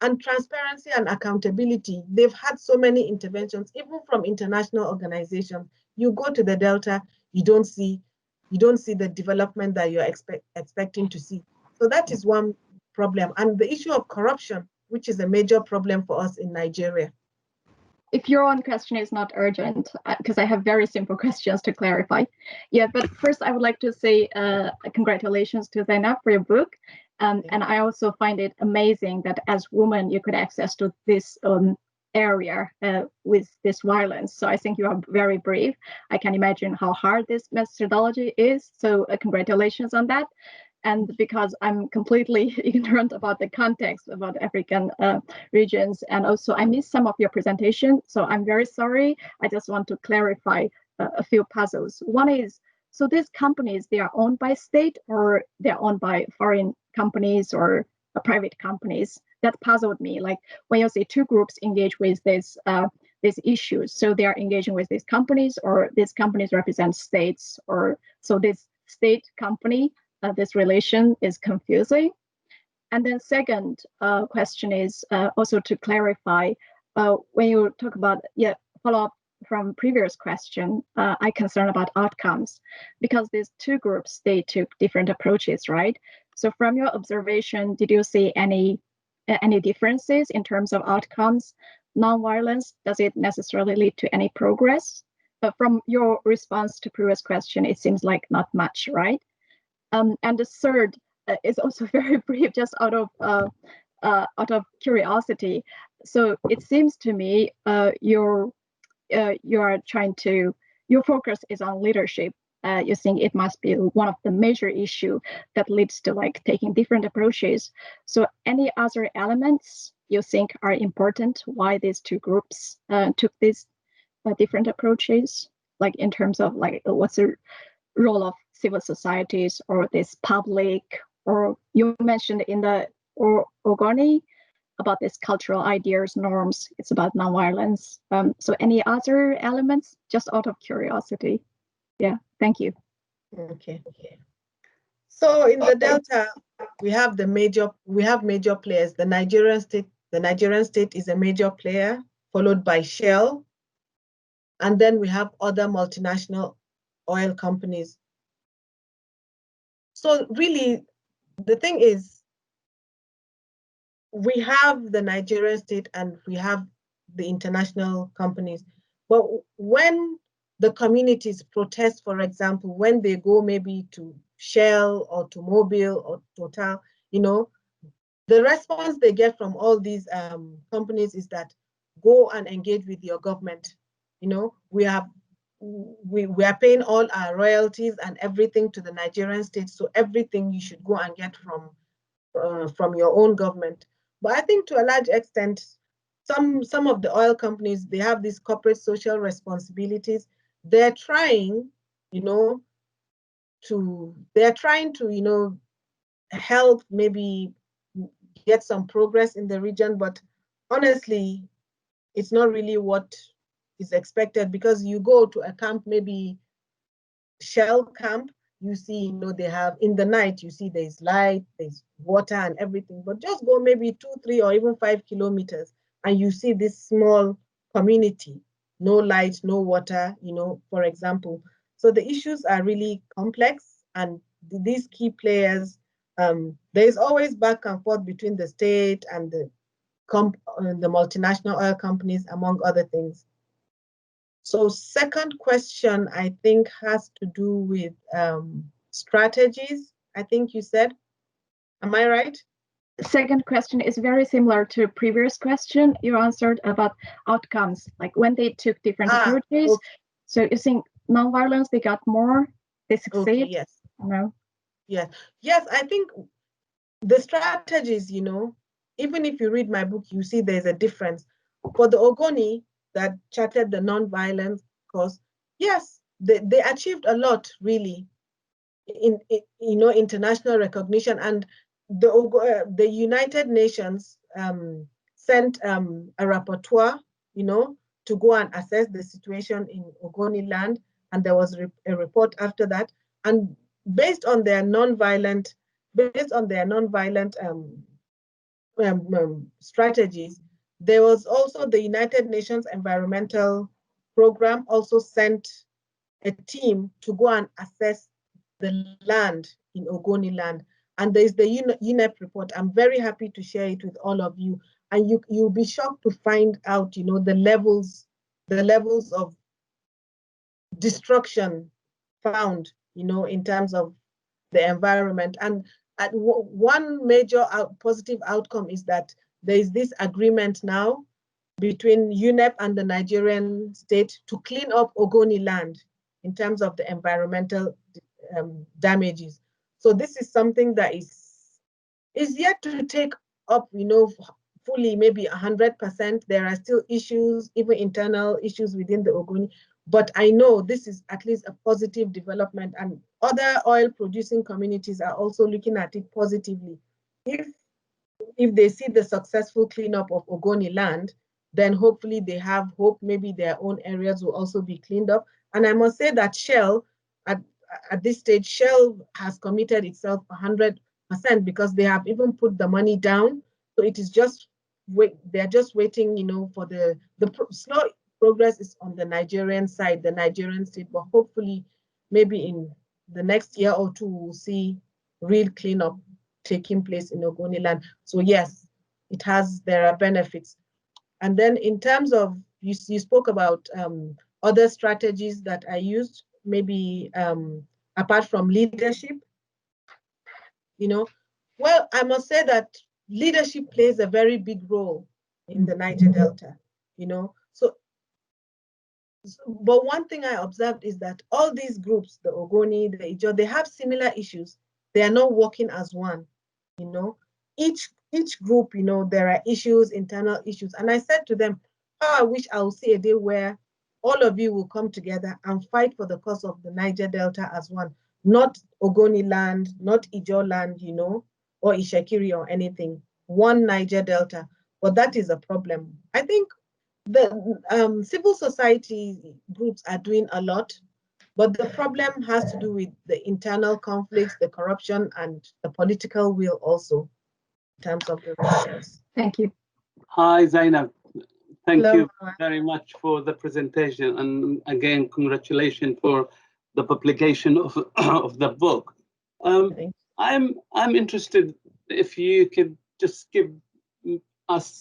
and transparency and accountability. They've had so many interventions, even from international organizations. You go to the Delta, you don't see the development that you're expecting to see. So that is one problem. And the issue of corruption, which is a major problem for us in Nigeria. If your own question is not urgent, because I have very simple questions to clarify. Yeah, but first I would like to say congratulations to Zainab for your book. And I also find it amazing that as women, you could access to this area with this violence. So I think you are very brave. I can imagine how hard this methodology is. So congratulations on that. And because I'm completely ignorant about the context about African regions, and also I missed some of your presentation, so I'm very sorry. I just want to clarify a few puzzles. One is, so these companies, they are owned by state or they're owned by foreign companies or private companies? That puzzled me. Like when you say two groups engage with these issues, so they are engaging with these companies, or these companies represent states, or so this state company. This relation is confusing. And then second question is also to clarify, when you talk about follow-up from previous question, I concerned about outcomes, because these two groups, they took different approaches, right? So from your observation, did you see any differences in terms of outcomes? Non-violence, does it necessarily lead to any progress? But from your response to previous question, it seems like not much, right? And the third is also very brief, just out of curiosity. So it seems to me you are trying to, your focus is on leadership. You think it must be one of the major issues that leads to like taking different approaches. So any other elements you think are important why these two groups took these different approaches, like in terms of like what's the role of civil societies or this public, or you mentioned in the Ogoni about this cultural ideas, norms, it's about nonviolence. So any other elements, just out of curiosity? Yeah, thank you. Okay. So in the Delta, we have major players. The Nigerian state is a major player, followed by Shell. And then we have other multinational oil companies. So really, the thing is, we have the Nigerian state and we have the international companies. But when the communities protest, for example, when they go maybe to Shell or to Mobil or Total, you know, the response they get from all these companies is that go and engage with your government. You know, we are paying all our royalties and everything to the Nigerian state, so everything you should go and get from your own government. But I think to a large extent, some of the oil companies, they have these corporate social responsibilities. They're trying, you know, to help maybe get some progress in the region, but honestly, it's not really what is expected, because you go to a camp, maybe Shell camp, you see, you know, they have in the night, you see there's light, there's water and everything, but just go maybe 2, 3, or even 5 kilometers and you see this small community, no light, no water, you know, for example. So the issues are really complex, and these key players, there's always back and forth between the state and the multinational oil companies, among other things. So second question, I think, has to do with strategies, I think you said. Am I right? Second question is very similar to previous question you answered about outcomes, like when they took different approaches. Okay. So you think nonviolence, they got more, they succeed? Okay, yes. No? Yes. Yes, I think the strategies, you know, even if you read my book, you see there's a difference. For the Ogoni that charted the nonviolence course, yes, they achieved a lot, really, in you know, international recognition. And the United Nations sent a rapporteur, you know, to go and assess the situation in Ogoni land, and there was a report after that. And based on their nonviolent strategies, there was also the United Nations Environmental Program also sent a team to go and assess the land in Ogoni land. And there's the UNEP report. I'm very happy to share it with all of you. And you'll be shocked to find out, you know, the levels of destruction found, you know, in terms of the environment. And one major positive outcome is that there is this agreement now between UNEP and the Nigerian state to clean up Ogoni land in terms of the environmental damages. So this is something that is yet to take up, you know, fully, maybe 100%. There are still issues, even internal issues within the Ogoni. But I know this is at least a positive development, and other oil producing communities are also looking at it positively. If they see the successful cleanup of Ogoni land, then hopefully they have hope, maybe their own areas will also be cleaned up. And I must say that Shell, at this stage, Shell has committed itself 100%, because they have even put the money down. So it is just they're just waiting, you know, for the progress is on the Nigerian side, the Nigerian state, but hopefully maybe in the next year or two, we'll see real cleanup taking place in Ogoni land. So yes, there are benefits. And then in terms of, you spoke about other strategies that are used, maybe apart from leadership, well, I must say that leadership plays a very big role in the Niger Delta, but one thing I observed is that all these groups, the Ogoni, the Ijo, they have similar issues. They are not working as one, Each group, there are issues, internal issues. And I said to them, I wish I will see a day where all of you will come together and fight for the cause of the Niger Delta as one. Not Ogoni land, not Ijo land, or Ishekiri or anything. One Niger Delta. But that is a problem. I think the civil society groups are doing a lot, but the problem has to do with the internal conflicts, the corruption, and the political will also in terms of the results. Thank you. Hi, Zainab. Thank Hello. you very much for the presentation, and again, congratulations for the publication of of the book. I'm interested if you could just give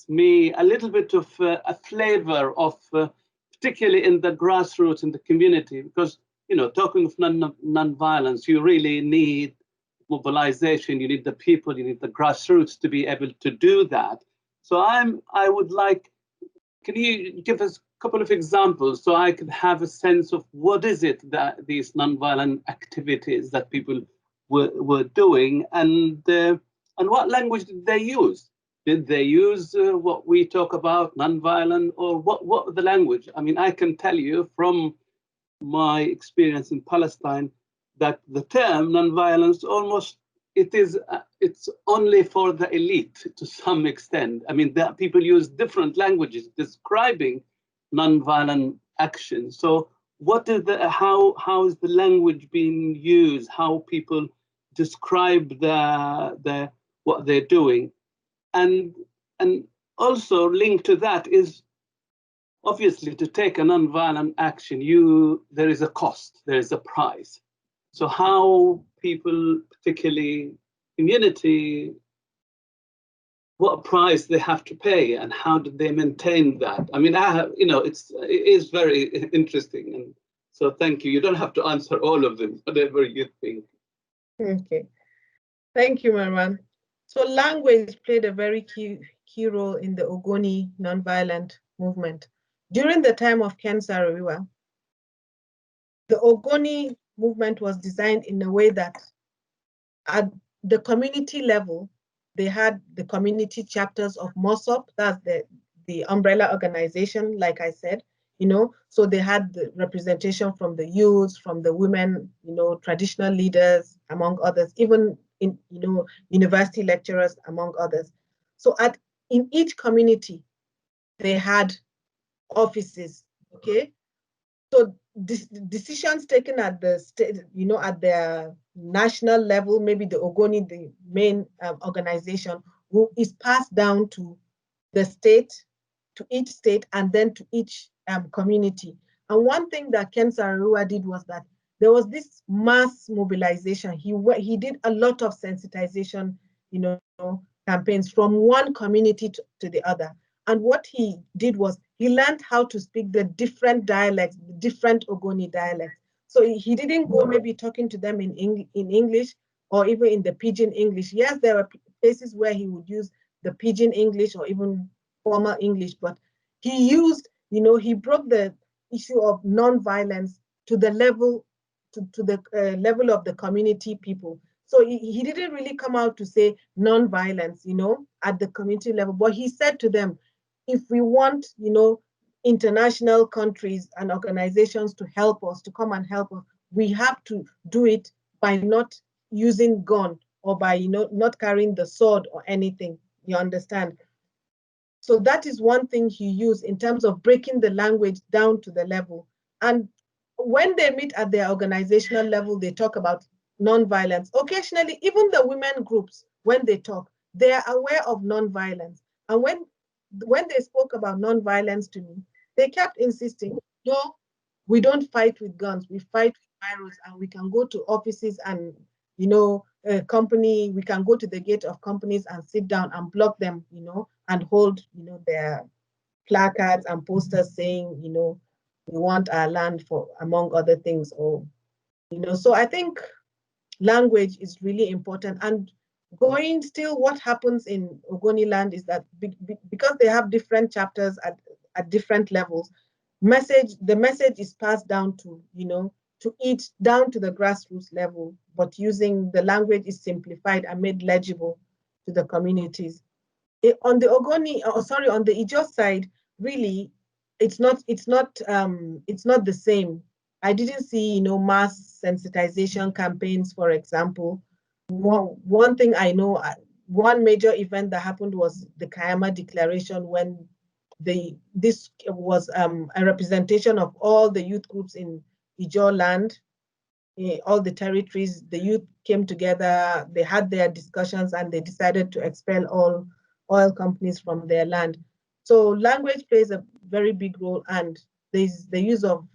me a little bit of a flavor of, particularly in the grassroots in the community, because talking of non-violence, you really need mobilization, you need the people, you need the grassroots to be able to do that. So I would like, can you give us a couple of examples so I could have a sense of what is it that these non-violent activities that people were doing, and what language did they use? Did they use what we talk about, non-violent, or what the language? I mean, I can tell you from my experience in Palestine that the term non-violence it's only for the elite to some extent. I mean, people use different languages describing non-violent action. So what is how is the language being used? How people describe what they're doing? And also linked to that is obviously to take a non-violent action, there is a cost, there is a price. So how people, particularly community, what price they have to pay and how do they maintain that? I mean, it is very interesting. And so thank you. You don't have to answer all of them, whatever you think. Okay. Thank you, Marwan. So language played a very key role in the Ogoni nonviolent movement. During the time of Ken Saro-Wiwa, the Ogoni movement was designed in a way that at the community level, they had the community chapters of MOSOP, that's the umbrella organization, like I said, so they had the representation from the youth, from the women, traditional leaders, among others, even in, university lecturers, among others. So in each community, they had offices, okay? So decisions taken at the state, at the national level, maybe the Ogoni, the main organization, is passed down to the state, to each state, and then to each community. And one thing that Ken Saro-Wiwa did was that there was this mass mobilization. He did a lot of sensitization, campaigns from one community to the other. And what he did was he learned how to speak the different dialects, the different Ogoni dialects. So he didn't go maybe talking to them in English or even in the Pidgin English. Yes, there were places where he would use the Pidgin English or even formal English, but he used, he brought the issue of non-violence to the level, to the level of the community people. So he didn't really come out to say non-violence, at the community level, but he said to them, if we want, international countries and organizations to help us, to come and help us, we have to do it by not using gun or by, not carrying the sword or anything, you understand? So that is one thing he used in terms of breaking the language down to the level. And when they meet at their organizational level, they talk about non-violence. Occasionally, even the women groups, when they talk, they are aware of non-violence. And when they spoke about non-violence to me, They kept insisting, no, we don't fight with guns, we fight with virus, and we can go to offices and, you know, a company, we can go to the gate of companies and sit down and block them, you know, and hold, you know, their placards and posters saying, you know, we want our land for, among other things, or, you know, so I think language is really important. And going still, what happens in Ogoni land is that because they have different chapters at different levels, the message is passed down to, you know, to each, down to the grassroots level, but using the language is simplified and made legible to the communities. On the Ogoni, on the Ijaw side, really, it's not the same. I didn't see, you know, mass sensitization campaigns, for example. One thing I know, one major event that happened was the Kayama Declaration, when this was a representation of all the youth groups in Ijaw land, all the territories. The youth came together, they had their discussions, and they decided to expel all oil companies from their land. So language plays a very big role, and there's the use of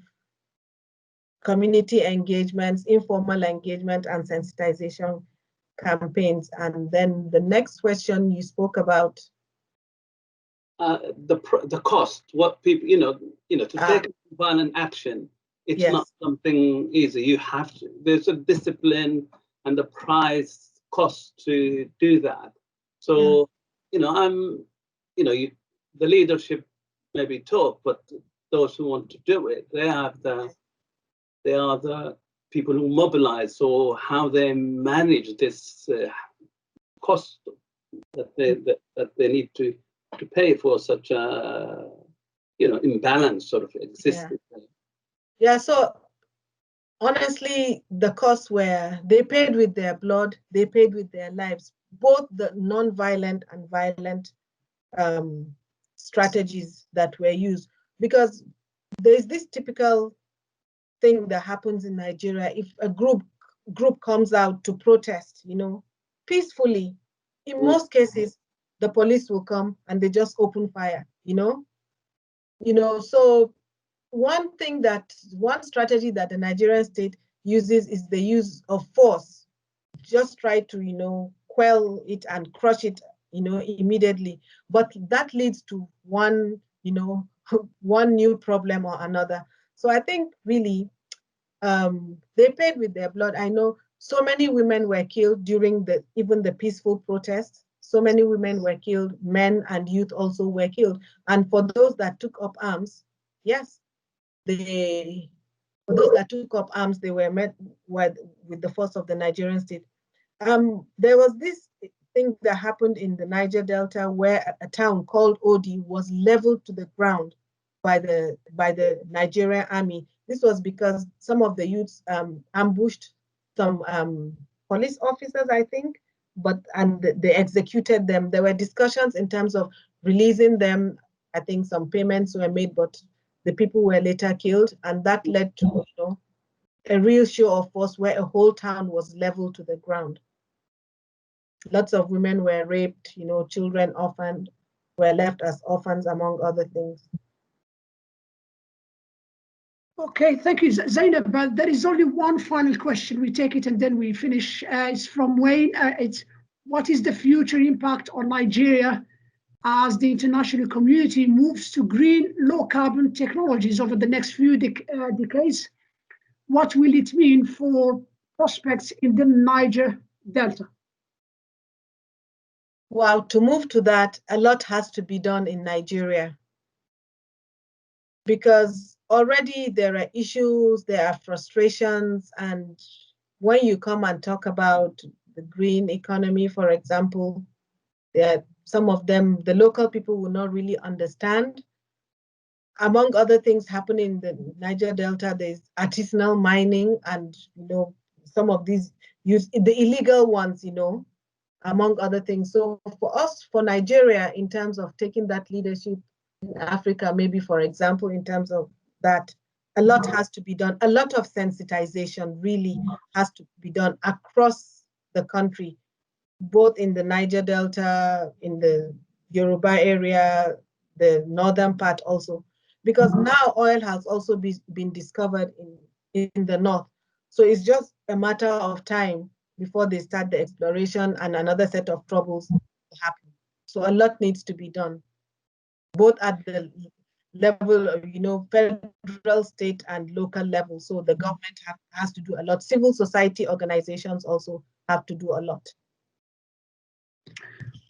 community engagements, informal engagement, and sensitization campaigns. And then the next question you spoke about. The cost, what people, you know, to take violent action, it's yes. not something easy. You have to, there's a discipline and a price cost to do that. So, you know, the leadership maybe talk, but those who want to do it, they are the people who mobilize, or how they manage this cost that they need to pay for such a, you know, imbalance sort of existing. Yeah, so honestly, the costs were, they paid with their blood, they paid with their lives, both the non-violent and violent strategies that were used. Because there's this typical thing that happens in Nigeria. If a group comes out to protest, you know, peacefully, in most cases, the police will come and they just open fire, you know. So one strategy that the Nigerian state uses is the use of force. Just try to, you know, quell it and crush it, you know, immediately. But that leads to one, you know, one new problem or another. So I think really they paid with their blood. I know so many women were killed during even the peaceful protests. So many women were killed, men and youth also were killed. And for those that took up arms, yes, for those that took up arms, they were met with the force of the Nigerian state. There was this thing that happened in the Niger Delta where a town called Odi was leveled to the ground by the Nigerian army. This was because some of the youths ambushed some police officers, I think, and they executed them. There were discussions in terms of releasing them. I think some payments were made, but the people were later killed, and that led to, you know, a real show of force where a whole town was leveled to the ground. Lots of women were raped, you know, children orphaned, were left as orphans, among other things. Okay, thank you, Zainab. But there is only one final question. We take it and then we finish. It's from Wayne. It's what is the future impact on Nigeria as the international community moves to green, low-carbon technologies over the next few decades? What will it mean for prospects in the Niger Delta? Well, to move to that, a lot has to be done in Nigeria, because already there are issues, there are frustrations, and when you come and talk about the green economy, for example, there are some of them, the local people will not really understand. Among other things happening in the Niger Delta, there's artisanal mining, and, you know, some of these the illegal ones, you know, among other things. So for us, for Nigeria, in terms of taking that leadership in Africa, maybe, for example, in terms of that, a lot has to be done. A lot of sensitization really has to be done across the country, both in the Niger Delta, in the Yoruba area, the northern part also. because now oil has also been discovered in the north. So it's just a matter of time before they start the exploration and another set of troubles happen. So a lot needs to be done, both at the level of, federal, state, and local level. So the government has to do a lot. Civil society organizations also have to do a lot.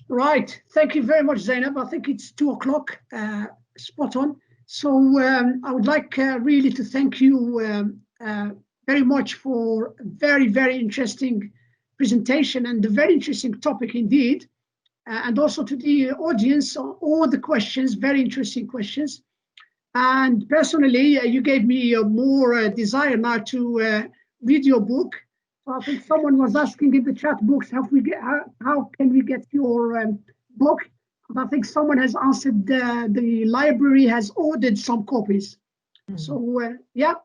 Right. Thank you very much, Zainab. I think it's 2 o'clock, spot on. So I would like really to thank you very much for a very, very interesting presentation and a very interesting topic indeed. And also to the audience, all the questions, very interesting questions. And personally, you gave me more desire now to read your book. So I think someone was asking in the chat box, how can we get your book? And I think someone has answered the library has ordered some copies. Mm-hmm. So yeah,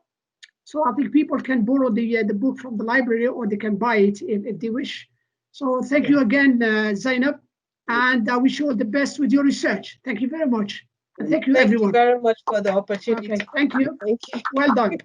so I think people can borrow the book from the library, or they can buy it if they wish. So thank you again, Zainab. And I wish you all the best with your research. Thank you very much. And thank you, everyone. Thank you very much for the opportunity. Okay, thank you. Thank you. Well done.